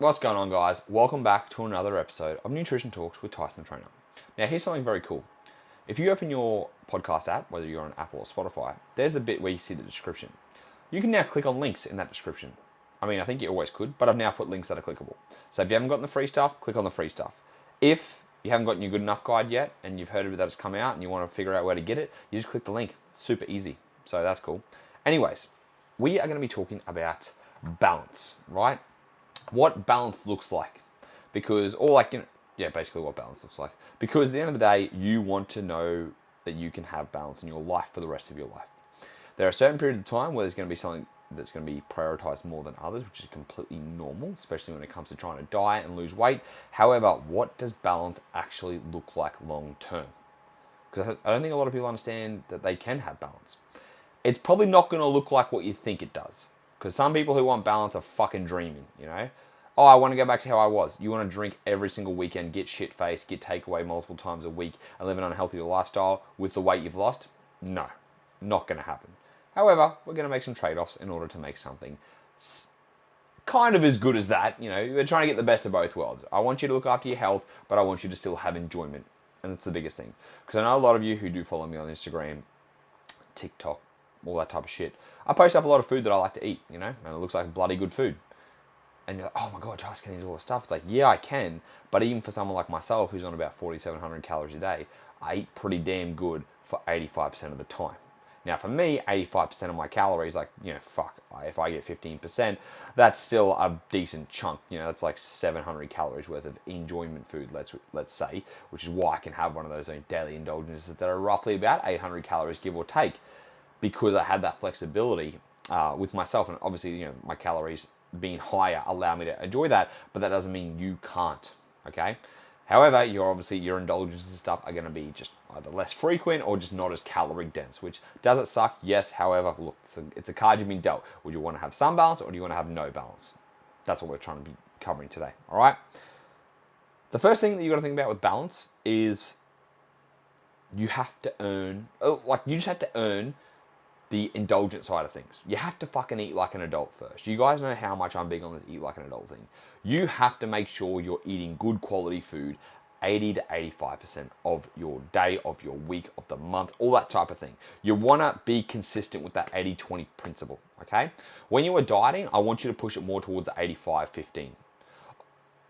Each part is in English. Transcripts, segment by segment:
What's going on, guys? Welcome back to another episode of Nutrition Talks with Tyson the Trainer. Now, here's something very cool. If you open your podcast app, whether you're on Apple or Spotify, there's a bit where you see the description. You can now click on links in that description. I mean, I think you always could, but I've now put links that are clickable. So if you haven't gotten the free stuff, click on the free stuff. If you haven't gotten your good enough guide yet, and you've heard of it that it's come out, and you want to figure out where to get it, you just click the link. Super easy. So that's cool. Anyways, we are going to be talking about balance, right? What balance looks like, because, or like, basically what balance looks like. Because at the end of the day, you want to know that you can have balance in your life for the rest of your life. There are certain periods of time where there's going to be something that's going to be prioritized more than others, which is completely normal, especially when it comes to trying to diet and lose weight. However, what does balance actually look like long term? Because I don't think a lot of people understand that they can have balance. It's probably not going to look like what you think it does. Because some people who want balance are fucking dreaming, Oh, I want to go back to how I was. You want to drink every single weekend, get shit-faced, get takeaway multiple times a week, and live an unhealthy lifestyle with the weight you've lost? No, not going to happen. However, we're going to make some trade-offs in order to make something kind of as good as that. We're trying to get the best of both worlds. I want you to look after your health, but I want you to still have enjoyment. And that's the biggest thing. Because I know a lot of you who do follow me on Instagram, TikTok, all that type of shit. I post up a lot of food that I like to eat, and it looks like bloody good food. And you're like, oh my God, Charles, can you do all this stuff? It's like, yeah, I can. But even for someone like myself, who's on about 4,700 calories a day, I eat pretty damn good for 85% of the time. Now, for me, 85% of my calories, if I get 15%, that's still a decent chunk. That's like 700 calories worth of enjoyment food, let's say, which is why I can have one of those daily indulgences that are roughly about 800 calories, give or take, because I had that flexibility with myself. And obviously, my calories being higher allow me to enjoy that, but that doesn't mean you can't, okay? However, your indulgences and stuff are going to be just either less frequent or just not as calorie dense, which does it suck? Yes. However, look, it's a card you've been dealt. Would you want to have some balance or do you want to have no balance? That's what we're trying to be covering today, all right? The first thing that you got to think about with balance is you have to earn, you just have to earn the indulgent side of things. You have to fucking eat like an adult first. You guys know how much I'm big on this eat like an adult thing. You have to make sure you're eating good quality food 80 to 85% of your day, of your week, of the month, all that type of thing. You want to be consistent with that 80-20 principle, okay? When you are dieting, I want you to push it more towards the 85-15.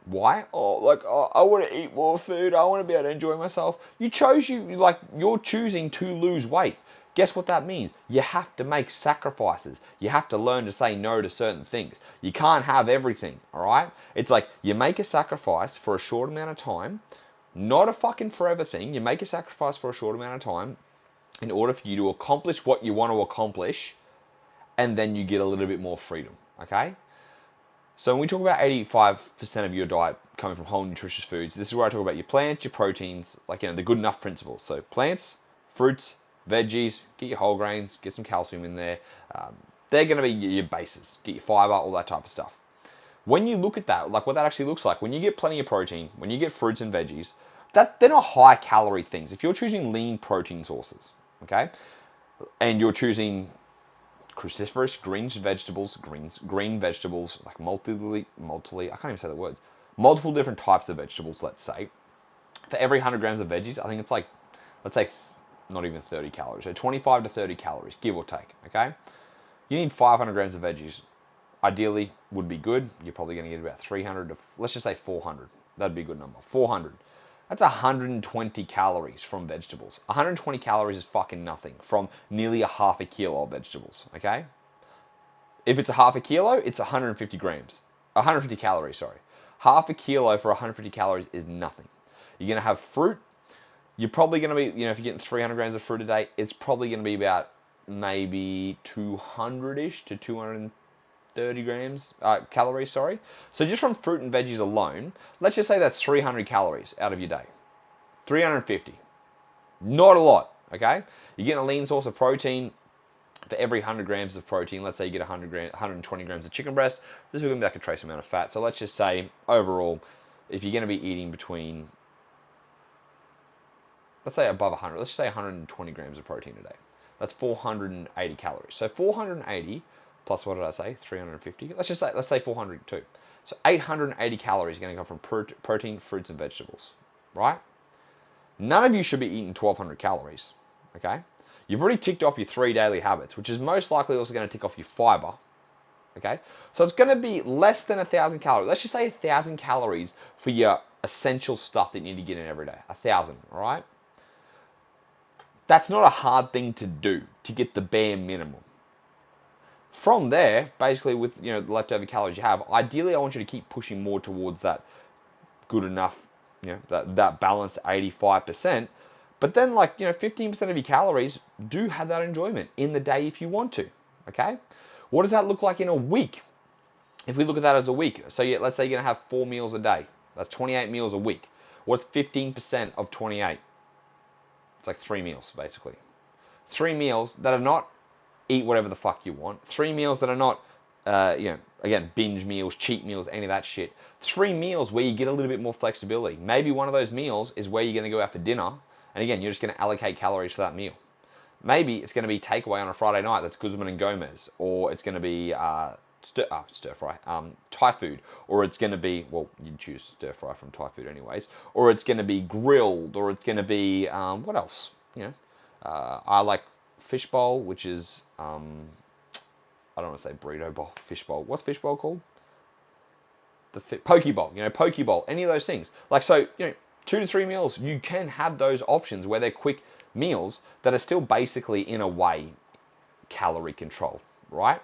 Why? I want to eat more food. I want to be able to enjoy myself. You're choosing to lose weight. Guess what that means? You have to make sacrifices. You have to learn to say no to certain things. You can't have everything, all right? It's like you make a sacrifice for a short amount of time, not a fucking forever thing. You make a sacrifice for a short amount of time in order for you to accomplish what you want to accomplish, and then you get a little bit more freedom, okay? So when we talk about 85% of your diet coming from whole nutritious foods, this is where I talk about your plants, your proteins, the good enough principles. So plants, fruits, veggies, get your whole grains, get some calcium in there. They're going to be your bases. Get your fiber, all that type of stuff. When you look at that, like what that actually looks like, when you get plenty of protein, when you get fruits and veggies, they're not high calorie things. If you're choosing lean protein sources, okay, and you're choosing cruciferous green vegetables, like I can't even say the words, multiple different types of vegetables, let's say, for every 100 grams of veggies, I think it's like, let's say, not even 30 calories, so 25 to 30 calories, give or take, okay? You need 500 grams of veggies. Ideally, would be good. You're probably going to get about 300 to, let's just say 400. That'd be a good number. 400. That's 120 calories from vegetables. 120 calories is fucking nothing from nearly a half a kilo of vegetables, okay? If it's a half a kilo, it's 150 grams. 150 calories, sorry. Half a kilo for 150 calories is nothing. You're going to have fruit. You're probably going to be, if you're getting 300 grams of fruit a day, it's probably going to be about maybe 200-ish to 230 grams, calories, sorry. So just from fruit and veggies alone, let's just say that's 300 calories out of your day. 350. Not a lot, okay? You're getting a lean source of protein. For every 100 grams of protein, let's say you get 120 grams of chicken breast, this is going to be like a trace amount of fat. So let's just say, overall, if you're going to be eating between, let's say above 100, let's just say 120 grams of protein a day. That's 480 calories. So 480 plus, what did I say? 350. Let's say 400 too. So 880 calories are going to come from protein, fruits, and vegetables, right? None of you should be eating 1,200 calories, okay? You've already ticked off your 3 daily habits, which is most likely also going to tick off your fiber, okay? So it's going to be less than 1,000 calories. Let's just say 1,000 calories for your essential stuff that you need to get in every day. 1,000, all right? That's not a hard thing to do to get the bare minimum. From there, basically with the leftover calories you have, ideally I want you to keep pushing more towards that good enough, that balanced 85%. But then 15% of your calories do have that enjoyment in the day if you want to, okay? What does that look like in a week? If we look at that as a week, so let's say you're gonna have 4 meals a day. That's 28 meals a week. What's 15% of 28? It's like 3 meals, basically. 3 meals that are not eat whatever the fuck you want. 3 meals that are not, again, binge meals, cheat meals, any of that shit. 3 meals where you get a little bit more flexibility. Maybe one of those meals is where you're going to go out for dinner, and again, you're just going to allocate calories for that meal. Maybe it's going to be takeaway on a Friday night that's Guzman and Gomez, or it's going to be stir fry, Thai food, or it's going to be, well, you'd choose stir fry from Thai food anyways, or it's going to be grilled, or it's going to be, what else? I like fish bowl, which is, I don't want to say burrito bowl, fish bowl. What's fish bowl called? Poke bowl, poke bowl, any of those things. 2 to 3 meals, you can have those options where they're quick meals that are still basically, in a way, calorie control, right?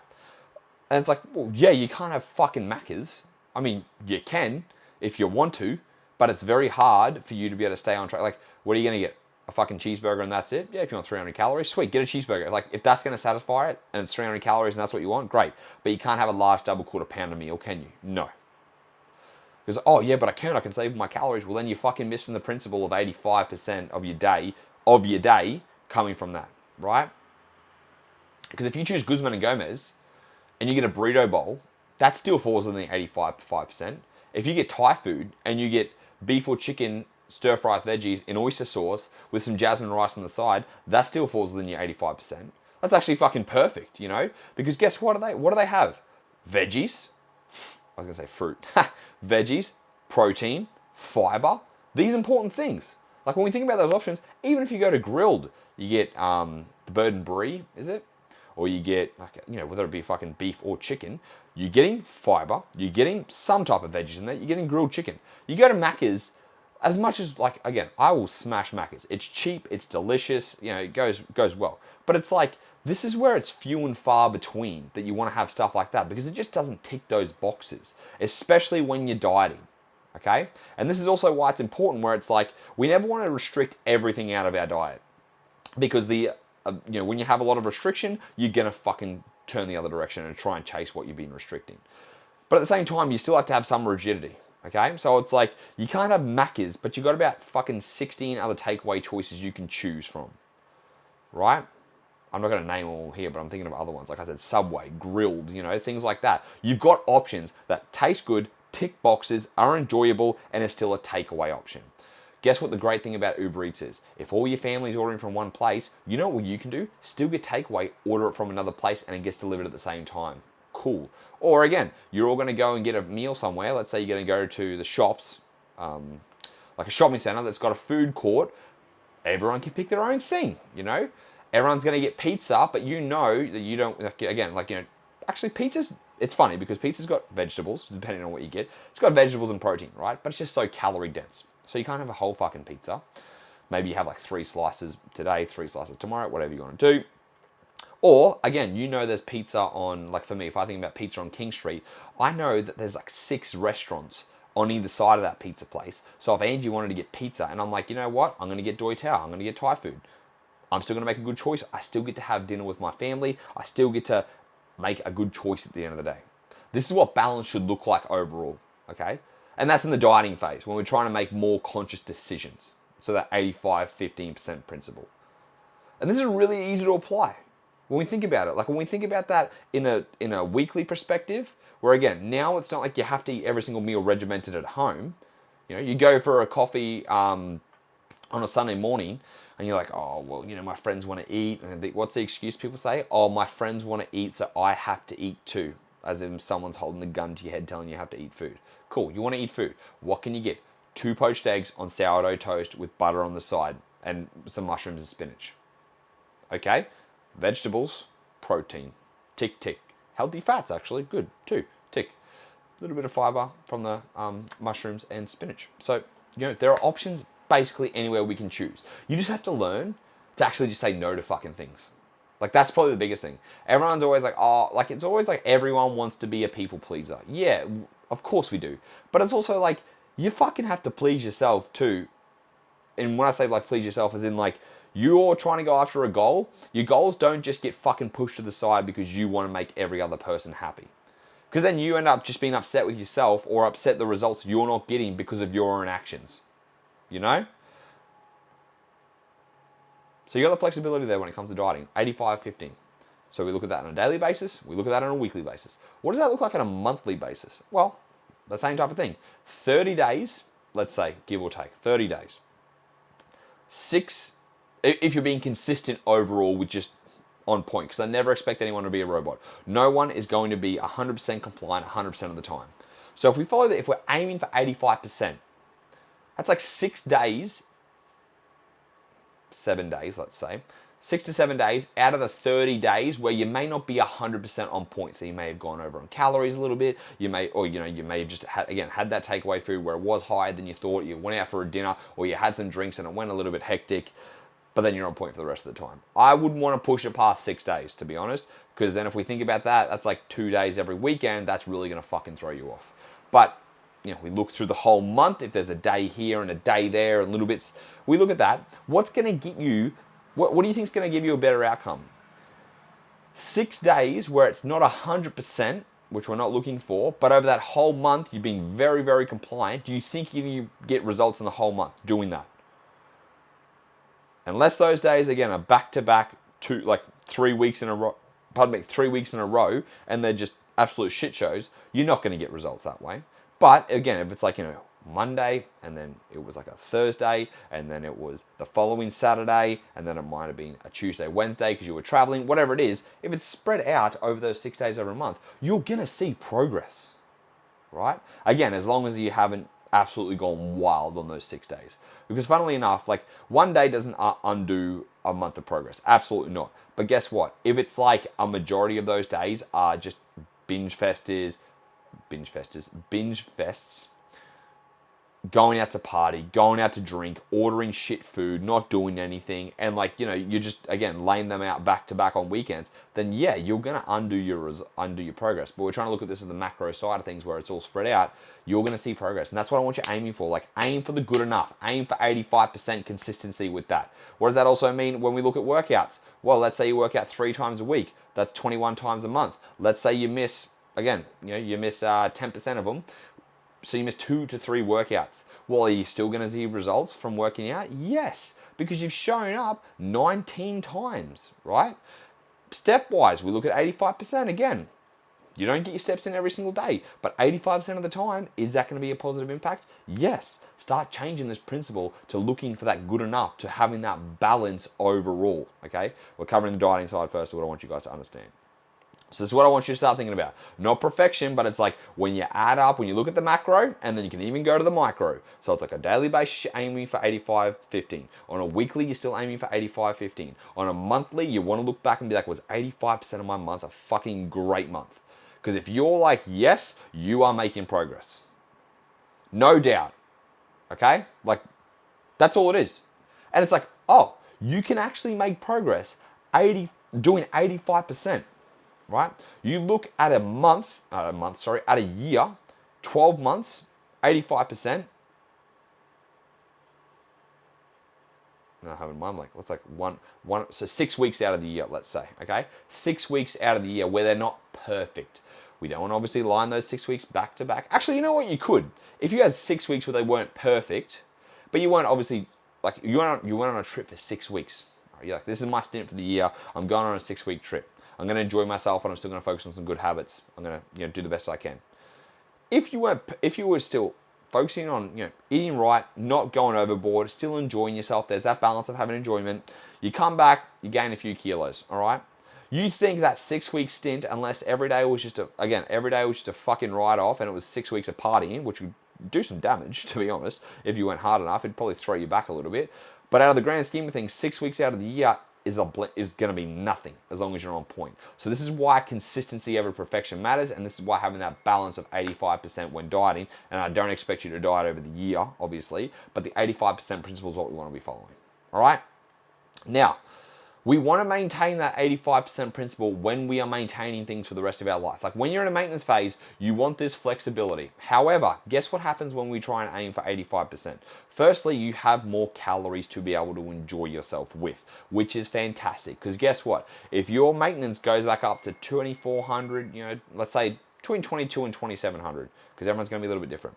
And it's like, well, yeah, you can't have fucking Maccas. I mean, you can if you want to, but it's very hard for you to be able to stay on track. Like, what are you going to get? A fucking cheeseburger and that's it? Yeah, if you want 300 calories, sweet, get a cheeseburger. Like, if that's going to satisfy it and it's 300 calories and that's what you want, great. But you can't have a large double quarter pounder meal, can you? No. Because, oh yeah, but I can save my calories. Well, then you're fucking missing the principle of 85% of your day coming from that, right? Because if you choose Guzman and Gomez and you get a burrito bowl, that still falls within the 85%. If you get Thai food and you get beef or chicken stir-fried veggies in oyster sauce with some jasmine rice on the side, that still falls within your 85%. That's actually fucking perfect, Because guess what do they have? Veggies. I was going to say fruit. Veggies, protein, fiber. These important things. Like, when we think about those options, even if you go to grilled, you get the bird and brie, is it? Or you get, whether it be fucking beef or chicken, you're getting fiber, you're getting some type of veggies in there, you're getting grilled chicken. You go to Macca's, as much as, again, I will smash Macca's. It's cheap, it's delicious, it goes well. But it's like, this is where it's few and far between that you want to have stuff like that, because it just doesn't tick those boxes, especially when you're dieting, okay? And this is also why it's important, where it's like, we never want to restrict everything out of our diet, because when you have a lot of restriction, you're going to fucking turn the other direction and try and chase what you've been restricting. But at the same time, you still have to have some rigidity. Okay, so it's like, you can't have Macca's, but you got about fucking 16 other takeaway choices you can choose from, right? I'm not going to name them all here, but I'm thinking of other ones. Like I said, Subway, grilled, things like that. You've got options that taste good, tick boxes, are enjoyable, and is still a takeaway option. Guess what the great thing about Uber Eats is? If all your family's ordering from one place, you know what you can do? Still get takeaway, order it from another place, and it gets delivered at the same time. Cool. Or again, you're all going to go and get a meal somewhere. Let's say you're going to go to the shops, like a shopping center that's got a food court. Everyone can pick their own thing, Everyone's going to get pizza, but that you don't, actually pizza's, it's funny because pizza's got vegetables, depending on what you get. It's got vegetables and protein, right? But it's just so calorie dense. So you can't have a whole fucking pizza. Maybe you have 3 slices today, 3 slices tomorrow, whatever you want to do. Or, again, there's pizza on, for me, if I think about pizza on King Street, I know that there's 6 restaurants on either side of that pizza place. So if Angie wanted to get pizza, and I'm like, you know what? I'm going to get Doi Tao. I'm going to get Thai food. I'm still going to make a good choice. I still get to have dinner with my family. I still get to make a good choice at the end of the day. This is what balance should look like overall, okay? And that's in the dieting phase, when we're trying to make more conscious decisions. So that 85-15% principle. And this is really easy to apply. When we think about it, when we think about that in a weekly perspective, where again, now it's not like you have to eat every single meal regimented at home. You go for a coffee on a Sunday morning, and you're like, oh, well, my friends want to eat. And what's the excuse people say? Oh, my friends want to eat, so I have to eat too. as if someone's holding the gun to your head telling you have to eat food. Cool, you want to eat food. What can you get? 2 poached eggs on sourdough toast with butter on the side and some mushrooms and spinach. Okay, vegetables, protein, tick, tick. Healthy fats, actually, good, too, tick. A little bit of fiber from the mushrooms and spinach. So, there are options basically anywhere we can choose. You just have to learn to actually just say no to fucking things. Like, that's probably the biggest thing. Everyone's always like, oh, like, it's always like everyone wants to be a people pleaser. Yeah, of course we do. But it's also like, you fucking have to please yourself too. And when I say like please yourself, as in like, you're trying to go after a goal, your goals don't just get fucking pushed to the side because you want to make every other person happy. Because then you end up just being upset with yourself or upset the results you're not getting because of your own actions. You know? So you got the flexibility there when it comes to dieting. 85-15. So we look at that on a daily basis. We look at that on a weekly basis. What does that look like on a monthly basis? Well, the same type of thing. 30 days, let's say, give or take. 30 days. 6, if you're being consistent overall with just on point, because I never expect anyone to be a robot. No one is going to be 100% compliant 100% of the time. So if we follow that, if we're aiming for 85%, that's like 6 days, 7 days, let's say, 6 to 7 days out of the 30 days where you may not be 100% on point. So you may have gone over on calories a little bit. You may, or you may have just had that takeaway food where it was higher than you thought. You went out for a dinner or you had some drinks and it went a little bit hectic, but then you're on point for the rest of the time. I wouldn't want to push it past 6 days, to be honest, because then if we think about that, that's like 2 days every weekend. That's really going to fucking throw you off. But we look through the whole month. If there's a day here and a day there and little bits, we look at that. What's going to get you, what do you think is going to give you a better outcome? 6 days where it's not 100%, which we're not looking for, but over that whole month, you're being very, very compliant. Do you think you get results in the whole month doing that? Unless those days, again, are back-to-back, 3 weeks in a row, 3 weeks in a row, and they're just absolute shit shows, you're not going to get results that way. But again, if it's like, Monday, and then it was like a Thursday, and then it was the following Saturday, and then it might have been a Tuesday, Wednesday, because you were traveling, whatever it is, if it's spread out over those 6 days over a month, you're going to see progress, right? Again, as long as you haven't absolutely gone wild on those 6 days. Because funnily enough, like, one day doesn't undo a month of progress. Absolutely not. But guess what? If it's like a majority of those days are just binge fests, going out to party, going out to drink, ordering shit food, not doing anything, and you're just, again, laying them out back to back on weekends, then yeah, you're going to undo your progress. But we're trying to look at this as the macro side of things where it's all spread out. You're going to see progress. And that's what I want you aiming for. Like, aim for the good enough. Aim for 85% consistency with that. What does that also mean when we look at workouts? Well, let's say you work out 3 times a week. That's 21 times a month. Let's say you miss, again, you miss 10% of them. So you miss 2 to 3 workouts. Well, are you still going to see results from working out? Yes, because you've shown up 19 times, right? Stepwise, we look at 85% again. You don't get your steps in every single day, but 85% of the time, is that going to be a positive impact? Yes. Start changing this principle to looking for that good enough, to having that balance overall, okay? We're covering the dieting side first, so what I want you guys to understand. So this is what I want you to start thinking about. Not perfection, but it's like when you add up, when you look at the macro, and then you can even go to the micro. So it's like a daily basis, you're aiming for 85-15. On a weekly, you're still aiming for 85-15. On a monthly, you want to look back and be like, was 85% of my month a fucking great month? Because if you're like, yes, you are making progress. No doubt. Okay? Like, that's all it is. And it's like, oh, you can actually make progress doing 85%. Right? You look at a year, 12 months, 85%. No, I have in mind, let's so 6 weeks out of the year, let's say, okay? 6 weeks out of the year where they're not perfect. We don't want to obviously line those 6 weeks back to back. Actually, you know what? You could. If you had 6 weeks where they weren't perfect, but you weren't obviously, you went on a trip for 6 weeks. You're like, this is my stint for the year. I'm going on a 6-week trip. I'm going to enjoy myself, but I'm still going to focus on some good habits. I'm going to do the best I can. If you were still focusing on eating right, not going overboard, still enjoying yourself, there's that balance of having enjoyment. You come back, you gain a few kilos, all right? You think that 6-week stint, unless every day was just a fucking write-off and it was 6 weeks of partying, which would do some damage, to be honest. If you went hard enough, it'd probably throw you back a little bit. But out of the grand scheme of things, 6 weeks out of the year is going to be nothing as long as you're on point. So this is why consistency over perfection matters, and this is why having that balance of 85% when dieting, and I don't expect you to diet over the year, obviously, but the 85% principle is what we want to be following. All right? Now, we want to maintain that 85% principle when we are maintaining things for the rest of our life. Like when you're in a maintenance phase, you want this flexibility. However, guess what happens when we try and aim for 85%? Firstly, you have more calories to be able to enjoy yourself with, which is fantastic. Because guess what? If your maintenance goes back up to 2,400, let's say between 22 and 2,700, because everyone's going to be a little bit different.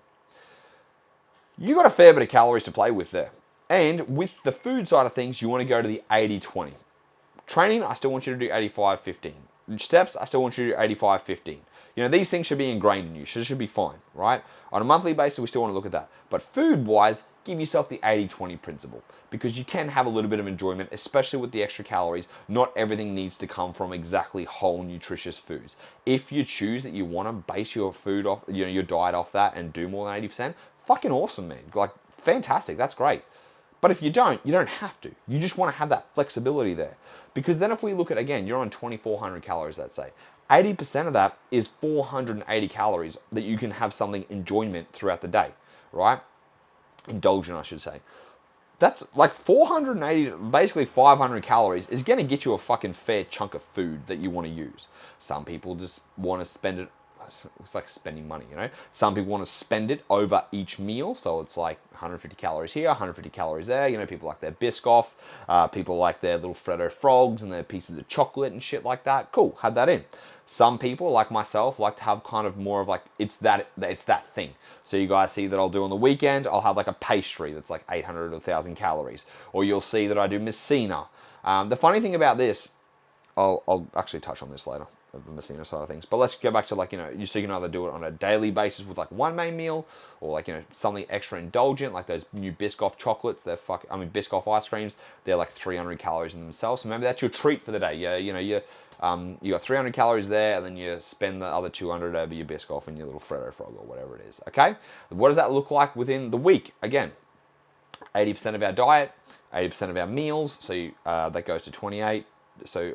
You got a fair bit of calories to play with there. And with the food side of things, you want to go to the 80-20. Training, I still want you to do 85-15. Steps, I still want you to do 85-15. These things should be ingrained in you. Should be fine, right? On a monthly basis, we still want to look at that. But food-wise, give yourself the 80-20 principle because you can have a little bit of enjoyment, especially with the extra calories. Not everything needs to come from exactly whole, nutritious foods. If you choose that you want to base your food off, your diet off that and do more than 80%, fucking awesome, man. Like, fantastic. That's great. But if you don't have to. You just want to have that flexibility there. Because then if we look at, again, you're on 2,400 calories, let's say. 80% of that is 480 calories that you can have something enjoyment throughout the day, right? Indulgent, I should say. That's like 480, basically 500 calories is going to get you a fucking fair chunk of food that you want to use. Some people just want to spend it. It's like spending money, Some people want to spend it over each meal, so it's like 150 calories here, 150 calories there. People like their Biscoff, people like their little Freddo frogs and their pieces of chocolate and shit like that. Cool, have that in. Some people, like myself, like to have kind of more of like it's that thing. So you guys see that I'll do on the weekend, I'll have like a pastry that's like 800 to 1,000 calories, or you'll see that I do Messina. The funny thing about this, I'll actually touch on this later, the Messina side of things. But let's go back to so you can either do it on a daily basis with like one main meal, or like something extra indulgent, like those new Biscoff chocolates. Biscoff ice creams. They're like 300 calories in themselves. So maybe that's your treat for the day. Yeah, you got 300 calories there, and then you spend the other 200 over your Biscoff and your little Freddo frog or whatever it is. Okay, what does that look like within the week? Again, 80% of our diet, 80% of our meals. So that goes to 28. So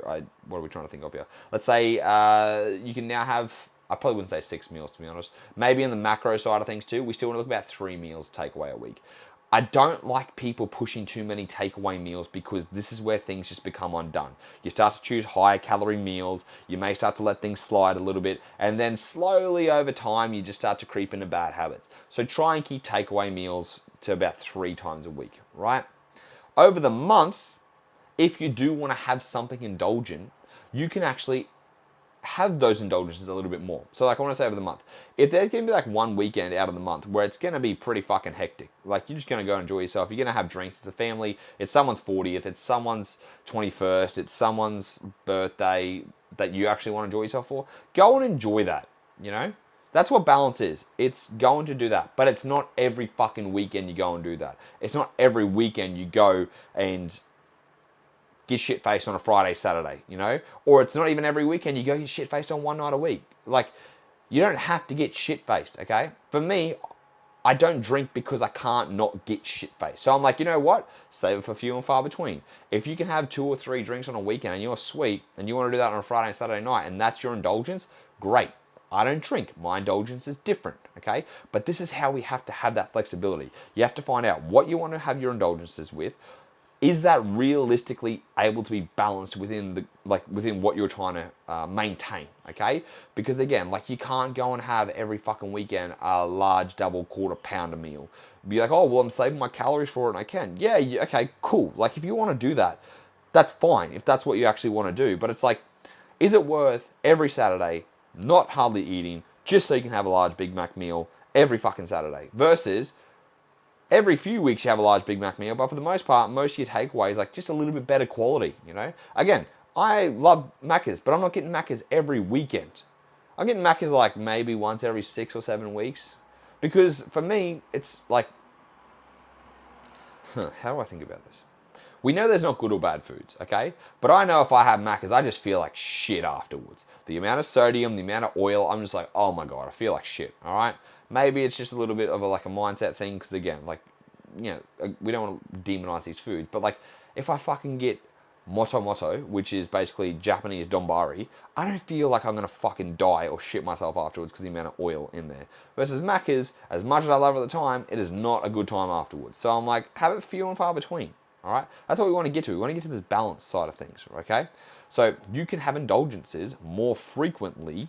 what are we trying to think of here? Let's say you can now have, I probably wouldn't say 6 meals to be honest. Maybe in the macro side of things too, we still want to look about 3 meals takeaway a week. I don't like people pushing too many takeaway meals because this is where things just become undone. You start to choose higher calorie meals, you may start to let things slide a little bit, and then slowly over time you just start to creep into bad habits. So try and keep takeaway meals to about 3 times a week, right? Over the month, if you do want to have something indulgent, you can actually have those indulgences a little bit more. So like I want to say over the month, if there's going to be like one weekend out of the month where it's going to be pretty fucking hectic, like you're just going to go enjoy yourself, you're going to have drinks, it's a family, it's someone's 40th, it's someone's 21st, it's someone's birthday that you actually want to enjoy yourself for, go and enjoy that, That's what balance is. It's going to do that. But it's not every fucking weekend you go and do that. It's not every weekend you go and get shit-faced on a Friday, Saturday, Or it's not even every weekend you go get shit-faced on one night a week. Like, you don't have to get shit-faced, okay? For me, I don't drink because I can't not get shit-faced. So I'm like, you know what? Save it for few and far between. If you can have 2 or 3 drinks on a weekend and you're sweet and you want to do that on a Friday and Saturday night and that's your indulgence, great. I don't drink. My indulgence is different, okay? But this is how we have to have that flexibility. You have to find out what you want to have your indulgences with. Is that realistically able to be balanced within within what you're trying to maintain, okay? Because again, you can't go and have every fucking weekend a large double quarter pounder meal. Be like, oh, well, I'm saving my calories for it and I can. Yeah, okay, cool. If you want to do that, that's fine if that's what you actually want to do. But it's like, is it worth every Saturday not hardly eating just so you can have a large Big Mac meal every fucking Saturday versus every few weeks you have a large Big Mac meal, but for the most part, most of your takeaways just a little bit better quality, Again, I love Macca's, but I'm not getting Macca's every weekend. I'm getting Macca's maybe once every 6 or 7 weeks. Because for me, it's how do I think about this? We know there's not good or bad foods, okay? But I know if I have Macca's, I just feel like shit afterwards. The amount of sodium, the amount of oil, I'm just like, oh my God, I feel like shit, all right? Maybe it's just a little bit of a mindset thing, because again, we don't want to demonize these foods, but if I fucking get moto, which is basically Japanese donbari, I don't feel like I'm going to fucking die or shit myself afterwards because of the amount of oil in there. Versus Macca's, as much as I love it at the time, it is not a good time afterwards. So I'm like, have it few and far between, all right? That's what we want to get to. We want to get to this balanced side of things, okay? So you can have indulgences more frequently,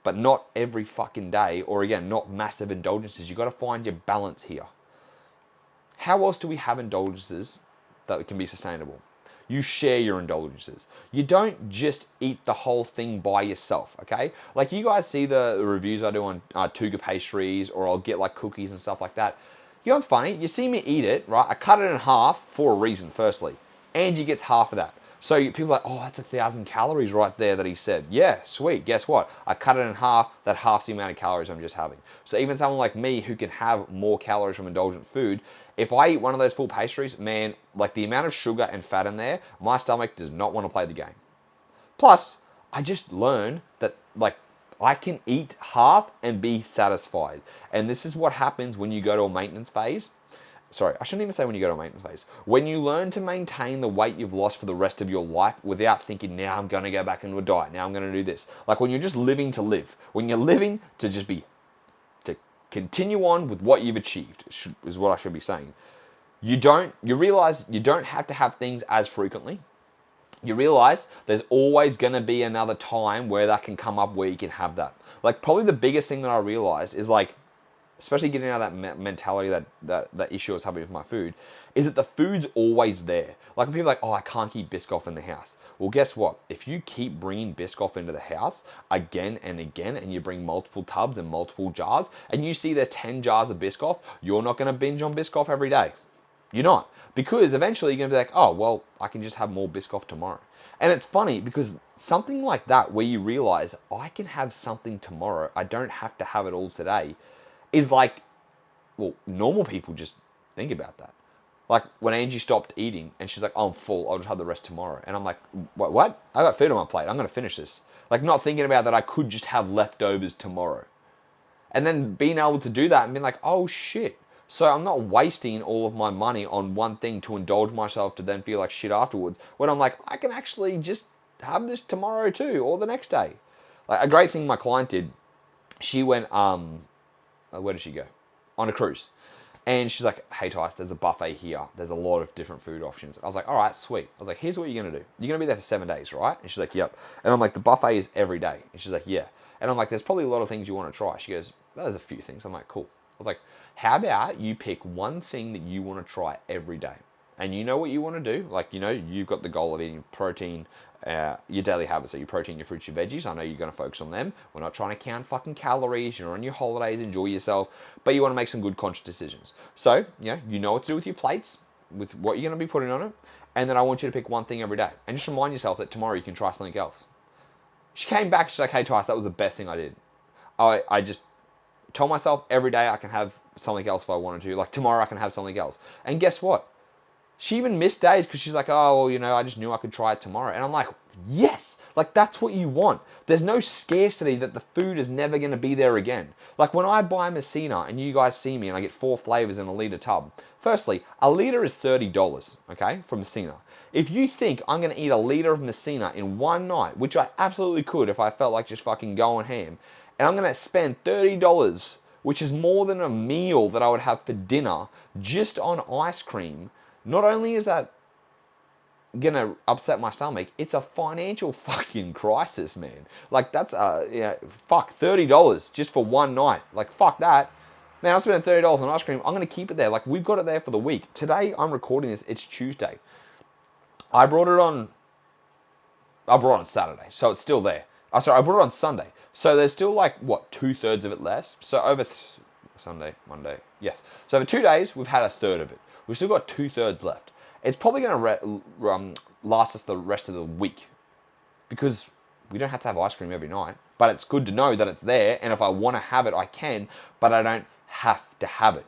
but not every fucking day, or again, not massive indulgences. You've got to find your balance here. How else do we have indulgences that can be sustainable? You share your indulgences. You don't just eat the whole thing by yourself, okay? Like, you guys see the reviews I do on Tuga pastries, or I'll get cookies and stuff like that. You know what's funny? You see me eat it, right? I cut it in half for a reason, firstly. Angie gets half of that. So people are like, oh, that's 1,000 calories right there that he said. Yeah, sweet. Guess what? I cut it in half. That half's the amount of calories I'm just having. So even someone like me who can have more calories from indulgent food, if I eat one of those full pastries, man, the amount of sugar and fat in there, my stomach does not want to play the game. Plus, I just learned that I can eat half and be satisfied. And this is what happens when you go to a maintenance phase. Sorry, I shouldn't even say when you go to a maintenance phase. When you learn to maintain the weight you've lost for the rest of your life without thinking, now I'm going to go back into a diet, now I'm going to do this. When you're just living to live. When you're living to just be, to continue on with what you've achieved, is what I should be saying. You realize you don't have to have things as frequently. You realize there's always going to be another time where that can come up where you can have that. Probably the biggest thing that I realized is especially getting out of that mentality, that issue I was having with my food, is that the food's always there. When people are like, oh, I can't keep Biscoff in the house. Well, guess what? If you keep bringing Biscoff into the house again and again, and you bring multiple tubs and multiple jars, and you see there's 10 jars of Biscoff, you're not going to binge on Biscoff every day. You're not. Because eventually you're going to be like, oh, well, I can just have more Biscoff tomorrow. And it's funny because something like that, where you realize I can have something tomorrow, I don't have to have it all today, is normal people just think about that. When Angie stopped eating and she's like, oh, I'm full, I'll just have the rest tomorrow. And I'm like, what? I got food on my plate. I'm going to finish this. Not thinking about that I could just have leftovers tomorrow. And then being able to do that and being like, oh, shit. So I'm not wasting all of my money on one thing to indulge myself to then feel like shit afterwards, when I'm like, I can actually just have this tomorrow too, or the next day. A great thing my client did, she went, where did she go? On a cruise. And she's like, hey, Tyce, there's a buffet here. There's a lot of different food options. I was like, all right, sweet. I was like, here's what you're going to do. You're going to be there for 7 days, right? And she's like, yep. And I'm like, the buffet is every day. And she's like, yeah. And I'm like, there's probably a lot of things you want to try. She goes, well, there's a few things. I'm like, cool. I was like, how about you pick one thing that you want to try every day? And you know what you want to do? You've got the goal of eating protein, your daily habits, so your protein, your fruits, your veggies. I know you're going to focus on them. We're not trying to count fucking calories. You're on your holidays, enjoy yourself, but you want to make some good conscious decisions. So, you know what to do with your plates, with what you're going to be putting on it, and then I want you to pick one thing every day. And just remind yourself that tomorrow you can try something else. She came back, she's like, hey, Tyce, that was the best thing I did. I just told myself every day I can have something else if I wanted to. Tomorrow I can have something else. And guess what? She even missed days because she's like, oh, well, I just knew I could try it tomorrow. And I'm like, yes, that's what you want. There's no scarcity that the food is never going to be there again. When I buy Messina and you guys see me and I get 4 flavors in a liter tub, firstly, a liter is $30, okay, from Messina. If you think I'm going to eat a liter of Messina in one night, which I absolutely could if I felt like just fucking going ham, and I'm going to spend $30, which is more than a meal that I would have for dinner, just on ice cream, not only is that going to upset my stomach, it's a financial fucking crisis, man. That's, fuck, $30 just for one night. Fuck that. Man, I'm spending $30 on ice cream. I'm going to keep it there. We've got it there for the week. Today, I'm recording this. It's Tuesday. I brought it on Saturday, so it's still there. I brought it on Sunday. So there's still 2/3 of it left. So over Sunday, Monday, yes. So over 2 days, we've had 1/3 of it. We've still got 2/3 left. It's probably going to last us the rest of the week, because we don't have to have ice cream every night. But it's good to know that it's there, and if I want to have it, I can, but I don't have to have it.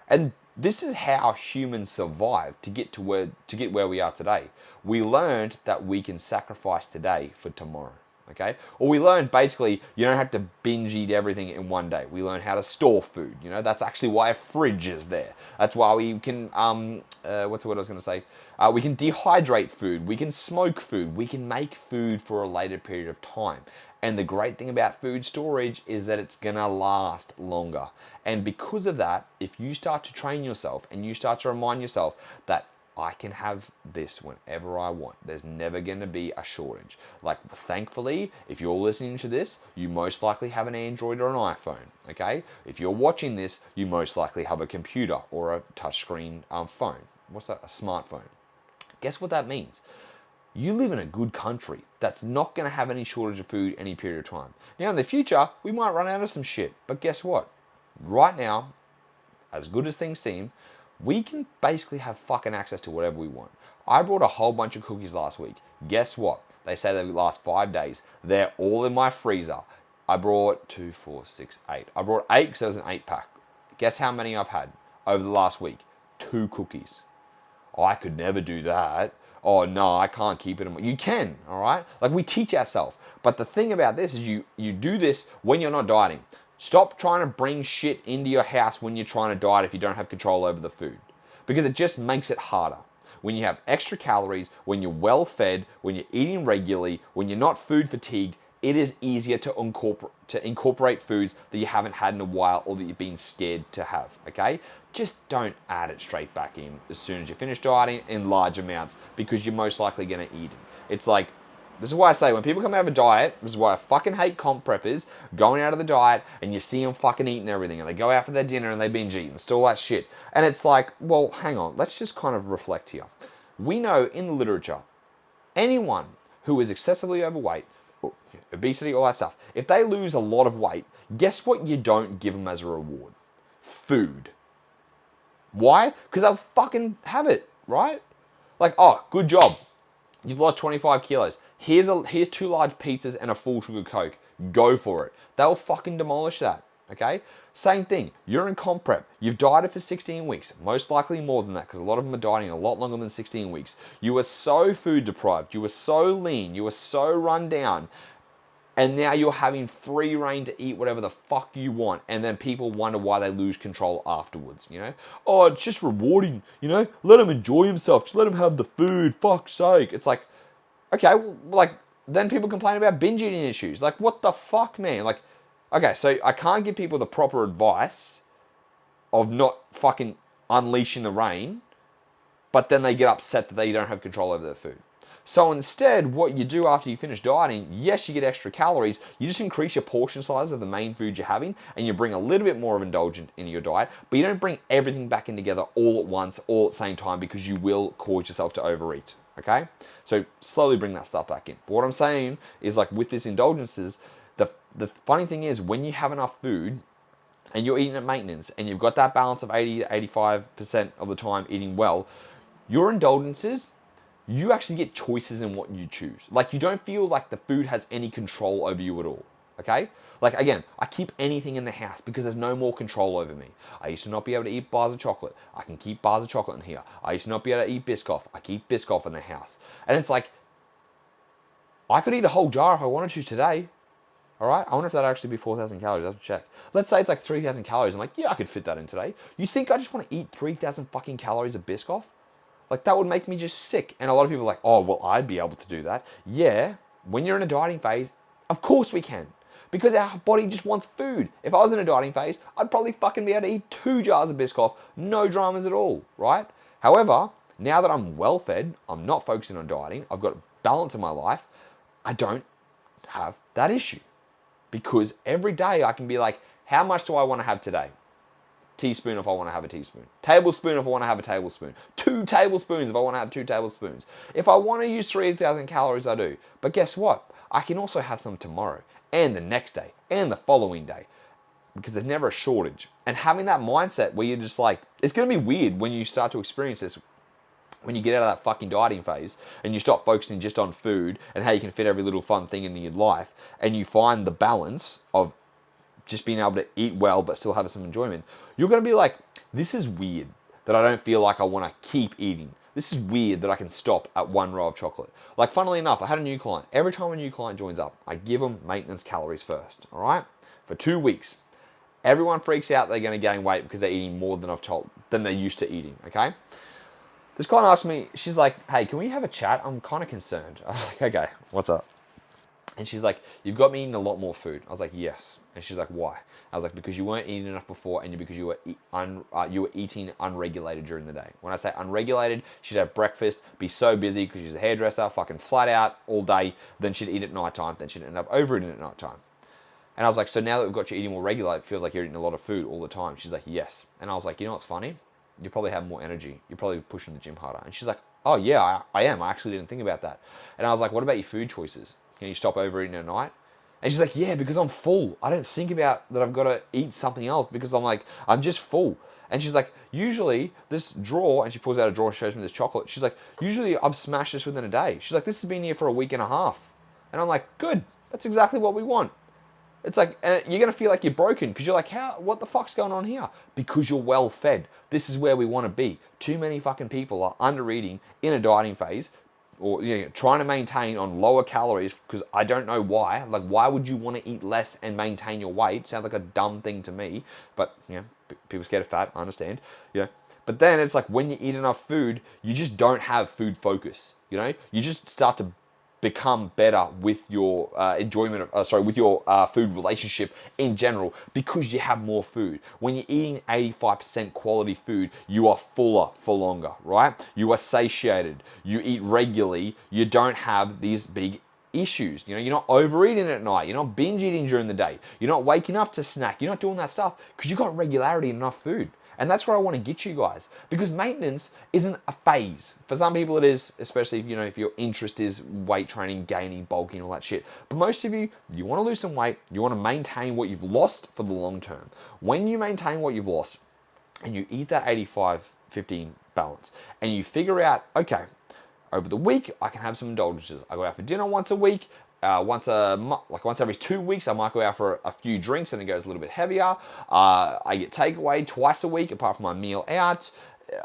And This is how humans survived to get where we are today. We learned that we can sacrifice today for tomorrow. Okay? Or we learned basically you don't have to binge eat everything in one day. We learned how to store food. That's actually why a fridge is there. That's why we can what's the word I was going to say? We can dehydrate food. We can smoke food. We can make food for a later period of time. And the great thing about food storage is that it's going to last longer. And because of that, if you start to train yourself and you start to remind yourself that I can have this whenever I want, there's never going to be a shortage. Like, thankfully, if you're listening to this, you most likely have an Android or an iPhone, okay? If you're watching this, you most likely have a computer or a touchscreen phone. What's that? A smartphone. Guess what that means? You live in a good country that's not going to have any shortage of food any period of time. Now, in the future, we might run out of some shit. But guess what? Right now, as good as things seem, we can basically have fucking access to whatever we want. I brought a whole bunch of cookies last week. Guess what? They say they last 5 days. They're all in my freezer. I brought 2, 4, 6, 8. I brought 8 because there was an 8-pack. Guess how many I've had over the last week? 2 cookies. Oh, I could never do that. Oh, no, I can't keep it. You can, all right? Like, we teach ourselves. But the thing about this is you do this when you're not dieting. Stop trying to bring shit into your house when you're trying to diet if you don't have control over the food. Because it just makes it harder. When you have extra calories, when you're well fed, when you're eating regularly, when you're not food fatigued, it is easier to incorporate foods that you haven't had in a while or that you've been scared to have, okay? Just don't add it straight back in as soon as you finish dieting in large amounts because you're most likely going to eat it. It's like, this is why I say when people come out of a diet, this is why I fucking hate comp preppers going out of the diet and you see them fucking eating everything and they go out for their dinner and they binge eat and all that shit. And it's like, well, hang on, let's just kind of reflect here. We know in the literature, anyone who is excessively overweight, obesity, all that stuff, if they lose a lot of weight, guess what you don't give them as a reward? Food. Why? Because they'll fucking have it, right? Like, oh, good job. You've lost 25 kilos. Here's 2 large pizzas and a full sugar Coke. Go for it. They'll fucking demolish that, okay? Same thing. You're in comp prep. You've dieted for 16 weeks. Most likely more than that because a lot of them are dieting a lot longer than 16 weeks. You were so food deprived. You were so lean. You were so run down. And now you're having free reign to eat whatever the fuck you want. And then people wonder why they lose control afterwards, Oh, it's just rewarding, Let him enjoy himself. Just let him have the food. Fuck's sake. It's like, okay, well, like, then people complain about binge eating issues. Like, what the fuck, man? Like, okay, so I can't give people the proper advice of not fucking unleashing the rain, but then they get upset that they don't have control over their food. So instead, what you do after you finish dieting, yes, you get extra calories, you just increase your portion size of the main food you're having, and you bring a little bit more of indulgence into your diet, but you don't bring everything back in together all at once, all at the same time, because you will cause yourself to overeat, okay? So slowly bring that stuff back in. But what I'm saying is, like, with this indulgences, the funny thing is, when you have enough food, and you're eating at maintenance, and you've got that balance of 80 to 85% of the time eating well, your indulgences, you actually get choices in what you choose. Like, you don't feel like the food has any control over you at all, okay? Like, again, I keep anything in the house because there's no more control over me. I used to not be able to eat bars of chocolate. I can keep bars of chocolate in here. I used to not be able to eat Biscoff. I keep Biscoff in the house. And it's like, I could eat a whole jar if I wanted to today, all right? I wonder if that'd actually be 4,000 calories. I have to check. Let's say it's like 3,000 calories. I'm like, yeah, I could fit that in today. You think I just want to eat 3,000 fucking calories of Biscoff? Like, that would make me just sick. And a lot of people are like, oh, well, I'd be able to do that. Yeah, when you're in a dieting phase, of course we can. Because our body just wants food. If I was in a dieting phase, I'd probably fucking be able to eat 2 jars of Biscoff, no dramas at all, right? However, now that I'm well fed, I'm not focusing on dieting, I've got balance in my life, I don't have that issue. Because every day I can be like, how much do I want to have today? Teaspoon if I want to have a teaspoon. Tablespoon if I want to have a tablespoon. 2 tablespoons if I want to have 2 tablespoons. If I want to use 3,000 calories, I do. But guess what? I can also have some tomorrow and the next day and the following day because there's never a shortage. And having that mindset where you're just like, it's going to be weird when you start to experience this, when you get out of that fucking dieting phase and you stop focusing just on food and how you can fit every little fun thing into your life and you find the balance of just being able to eat well but still have some enjoyment, you're going to be like, this is weird. that I don't feel like I want to keep eating. This is weird that I can stop at one row of chocolate. Like, funnily enough, I had a new client. Every time a new client joins up, I give them maintenance calories first, all right? For 2 weeks. Everyone freaks out they're going to gain weight because they're eating more than they're used to eating, okay? This client asked me, she's like, hey, can we have a chat? I'm kind of concerned. I was like, okay, what's up? And she's like, you've got me eating a lot more food. I was like, yes. And she's like, why? I was like, because you weren't eating enough before, and because you were eating unregulated during the day. When I say unregulated, she'd have breakfast, be so busy because she's a hairdresser, fucking flat out all day. Then she'd eat at nighttime. Then she'd end up overeating at nighttime. And I was like, so now that we've got you eating more regular, it feels like you're eating a lot of food all the time. She's like, yes. And I was like, you know what's funny? You probably have more energy. You're probably pushing the gym harder. And she's like, oh yeah, I am. I actually didn't think about that. And I was like, what about your food choices? Can you stop overeating at night? And she's like, yeah, because I'm full. I don't think about that I've got to eat something else because I'm just full. And she's like, usually this drawer, and she pulls out a drawer and shows me this chocolate. She's like, usually I've smashed this within a day. She's like, this has been here for a week and a half. And I'm like, good. That's exactly what we want. It's like, you're going to feel like you're broken because you're like, what the fuck's going on here? Because you're well fed. This is where we want to be. Too many fucking people are under eating in a dieting phase, or trying to maintain on lower calories because I don't know why. Like, why would you want to eat less and maintain your weight? Sounds like a dumb thing to me, but people scared of fat, I understand. But then it's like when you eat enough food, you just don't have food focus. You just start to become better with your with your food relationship in general because you have more food. When you're eating 85% quality food, you are fuller for longer, right? You are satiated. You eat regularly. You don't have these big issues. You're not overeating at night. You're not binge eating during the day. You're not waking up to snack. You're not doing that stuff because you've got regularity and enough food. And that's where I want to get you guys, because maintenance isn't a phase. For some people it is, especially if your interest is weight training, gaining, bulking, all that shit. But most of you want to lose some weight, you want to maintain what you've lost for the long term. When you maintain what you've lost and you eat that 85-15 balance and you figure out, okay, over the week I can have some indulgences. I go out for dinner once a week. Once every 2 weeks, I might go out for a few drinks and it goes a little bit heavier. I get takeaway twice a week, apart from my meal out.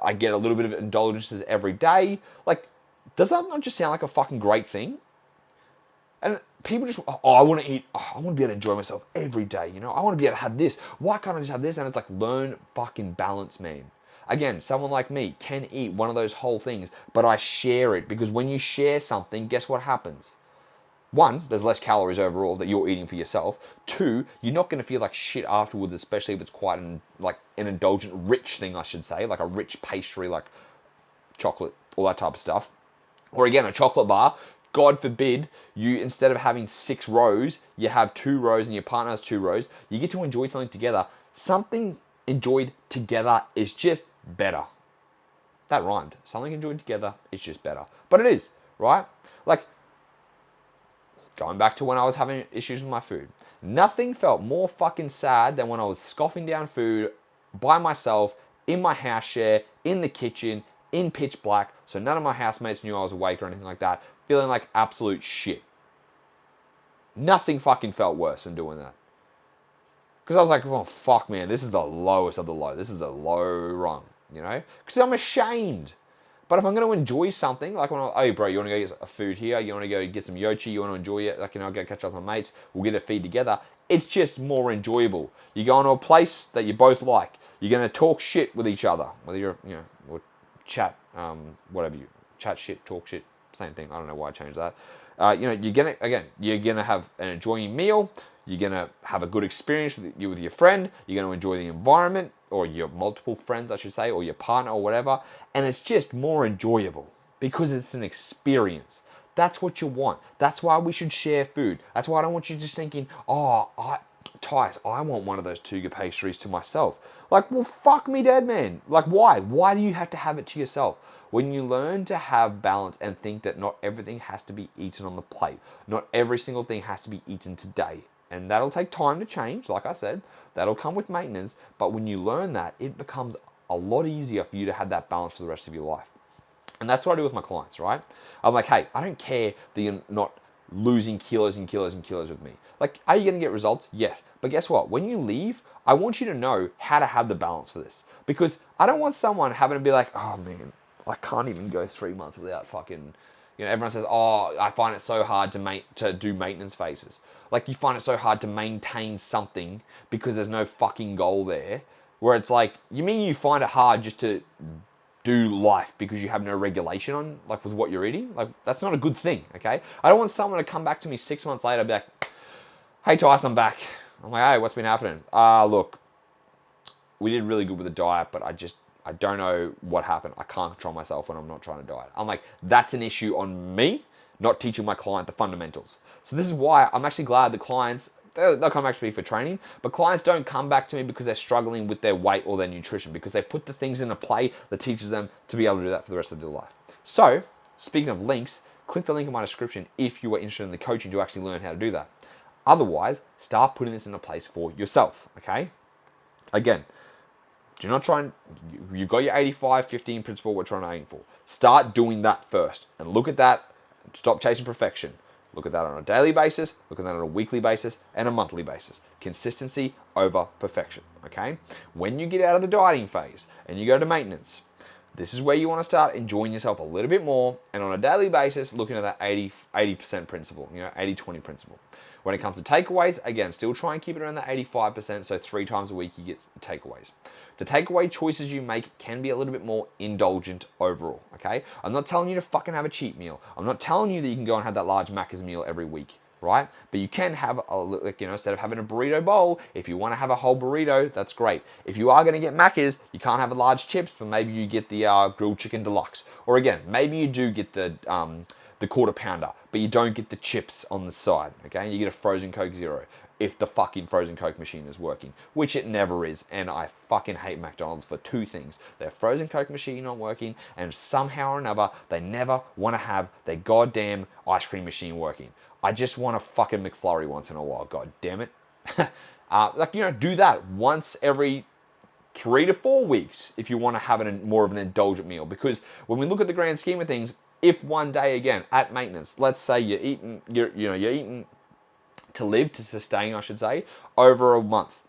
I get a little bit of indulgences every day. Like, does that not just sound like a fucking great thing? And people just, I want to eat, I want to be able to enjoy myself every day. I want to be able to have this. Why can't I just have this? And it's like, learn fucking balance, man. Again, someone like me can eat one of those whole things, but I share it, because when you share something, guess what happens? One, there's less calories overall that you're eating for yourself. Two, you're not going to feel like shit afterwards, especially if it's quite an indulgent, rich thing, I should say, like a rich pastry, like chocolate, all that type of stuff. Or again, a chocolate bar. God forbid you, instead of having 6 rows, you have 2 rows and your partner has 2 rows. You get to enjoy something together. Something enjoyed together is just better. That rhymed. Something enjoyed together is just better. But it is, right? Like, going back to when I was having issues with my food. Nothing felt more fucking sad than when I was scoffing down food by myself, in my house share, in the kitchen, in pitch black, so none of my housemates knew I was awake or anything like that, feeling like absolute shit. Nothing fucking felt worse than doing that. Because I was like, oh fuck man, this is the lowest of the low. This is the low rung, Because I'm ashamed. But if I'm going to enjoy something, like hey bro, you want to go get a food here, you want to go get some yochi, you want to enjoy it, I'll go catch up with my mates, we'll get a feed together, it's just more enjoyable. You go into a place that you both like, you're going to talk shit with each other, whether you're, or chat, whatever chat shit, talk shit, same thing, I don't know why I changed that. You're going to have an enjoying meal, you're going to have a good experience with your friend, you're going to enjoy the environment, or your multiple friends, I should say, or your partner or whatever, and it's just more enjoyable because it's an experience. That's what you want. That's why we should share food. That's why I don't want you just thinking, Tice, I want one of those Tuga pastries to myself. Like, well, fuck me dead, man. Like, why? Why do you have to have it to yourself? When you learn to have balance and think that not everything has to be eaten on the plate, not every single thing has to be eaten today, and that'll take time to change, like I said, that'll come with maintenance, but when you learn that, it becomes a lot easier for you to have that balance for the rest of your life. And that's what I do with my clients, right? I'm like, hey, I don't care that you're not losing kilos and kilos and kilos with me. Like, are you going to get results? Yes. But guess what? When you leave, I want you to know how to have the balance for this. Because I don't want someone having to be like, oh man, I can't even go 3 months without fucking, everyone says, oh, I find it so hard to do maintenance phases. Like, you find it so hard to maintain something because there's no fucking goal there. Where it's like, you mean you find it hard just to do life because you have no regulation on, like, with what you're eating? Like, that's not a good thing, okay? I don't want someone to come back to me 6 months later and be like, hey, Tyson, I'm back. I'm like, hey, what's been happening? Look, we did really good with the diet, but I don't know what happened. I can't control myself when I'm not trying to diet. I'm like, that's an issue on me, not teaching my client the fundamentals. So this is why I'm actually glad the clients, they'll come back to me for training, but clients don't come back to me because they're struggling with their weight or their nutrition, because they put the things into play that teaches them to be able to do that for the rest of their life. So, speaking of links, click the link in my description if you are interested in the coaching to actually learn how to do that. Otherwise, start putting this into place for yourself, okay? Again, do not try and, you've got your 85-15 principle we're trying to aim for. Start doing that first and look at that. Stop chasing perfection. Look at that on a daily basis, look at that on a weekly basis, and a monthly basis. Consistency over perfection, okay? When you get out of the dieting phase and you go to maintenance, this is where you want to start enjoying yourself a little bit more, and on a daily basis, looking at that 80% principle, 80-20 principle. When it comes to takeaways, again, still try and keep it around that 85%, so 3 times a week you get takeaways. The takeaway choices you make can be a little bit more indulgent overall, okay? I'm not telling you to fucking have a cheat meal. I'm not telling you that you can go and have that large Macca's meal every week, right? But you can have, instead of having a burrito bowl, if you want to have a whole burrito, that's great. If you are going to get Macca's, you can't have a large chips, but maybe you get the grilled chicken deluxe. Or again, maybe you do get the quarter pounder, but you don't get the chips on the side, okay? You get a frozen Coke Zero if the fucking frozen Coke machine is working, which it never is, and I fucking hate McDonald's for 2 things. Their frozen Coke machine not working, and somehow or another, they never want to have their goddamn ice cream machine working. I just want a fucking McFlurry once in a while, god damn it. Do that once every 3 to 4 weeks if you want to have more of an indulgent meal, because when we look at the grand scheme of things, if one day, again, at maintenance, let's say you're eating to live, to sustain, I should say, over a month.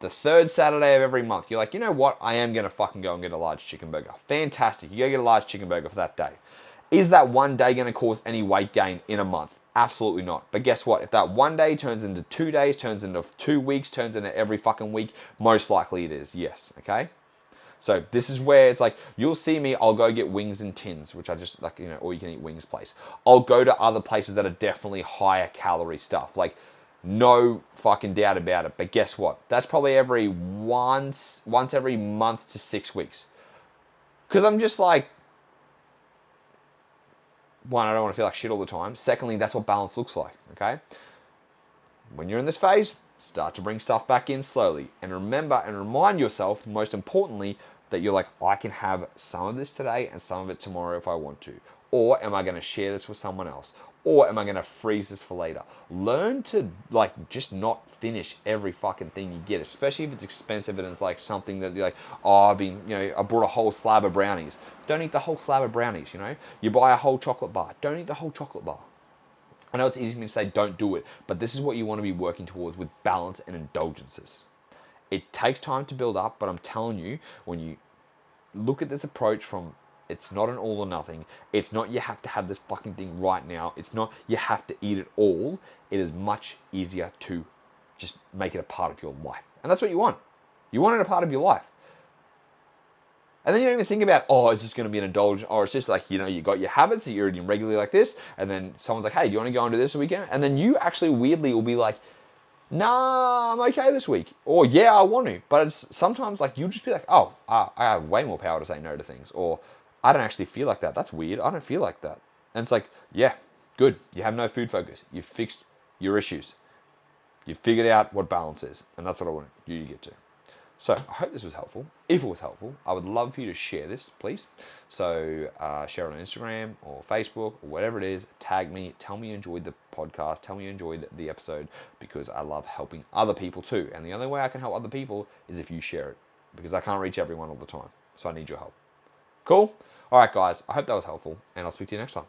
The 3rd Saturday of every month, you're like, you know what? I am going to fucking go and get a large chicken burger. Fantastic. You go get a large chicken burger for that day. Is that one day going to cause any weight gain in a month? Absolutely not. But guess what? If that one day turns into 2 days, turns into 2 weeks, turns into every fucking week, most likely it is. Yes. Okay? So this is where it's like, you'll see me, I'll go get wings and tins, which I just like, or you can eat wings place. I'll go to other places that are definitely higher calorie stuff. Like, no fucking doubt about it. But guess what? That's probably every once every month to 6 weeks. Because I'm just like, one, I don't want to feel like shit all the time. Secondly, that's what balance looks like, okay? When you're in this phase, start to bring stuff back in slowly. And remember and remind yourself, most importantly, that you're like, I can have some of this today and some of it tomorrow if I want to. Or am I going to share this with someone else? Or am I going to freeze this for later? Learn to just not finish every fucking thing you get, especially if it's expensive and it's like something that you're like, oh, I bought a whole slab of brownies. Don't eat the whole slab of brownies, You buy a whole chocolate bar. Don't eat the whole chocolate bar. I know it's easy for me to say don't do it, but this is what you want to be working towards with balance and indulgences. It takes time to build up, but I'm telling you, when you look at this approach from, it's not an all or nothing, it's not you have to have this fucking thing right now, it's not you have to eat it all, it is much easier to just make it a part of your life. And that's what you want. You want it a part of your life. And then you don't even think about, oh, is this going to be an indulgence? Or it's just like, you got your habits that you're eating regularly like this. And then someone's like, hey, do you want to go and do this weekend? And then you actually weirdly will be like, nah, I'm okay this week. Or yeah, I want to. But it's sometimes like, you'll just be like, oh, I have way more power to say no to things. Or I don't actually feel like that. That's weird. I don't feel like that. And it's like, yeah, good. You have no food focus. You've fixed your issues. You've figured out what balance is. And that's what I want you to get to. So I hope this was helpful. If it was helpful, I would love for you to share this, please. So share it on Instagram or Facebook or whatever it is. Tag me. Tell me you enjoyed the podcast. Tell me you enjoyed the episode, because I love helping other people too. And the only way I can help other people is if you share it, because I can't reach everyone all the time. So I need your help. Cool? All right, guys. I hope that was helpful, and I'll speak to you next time.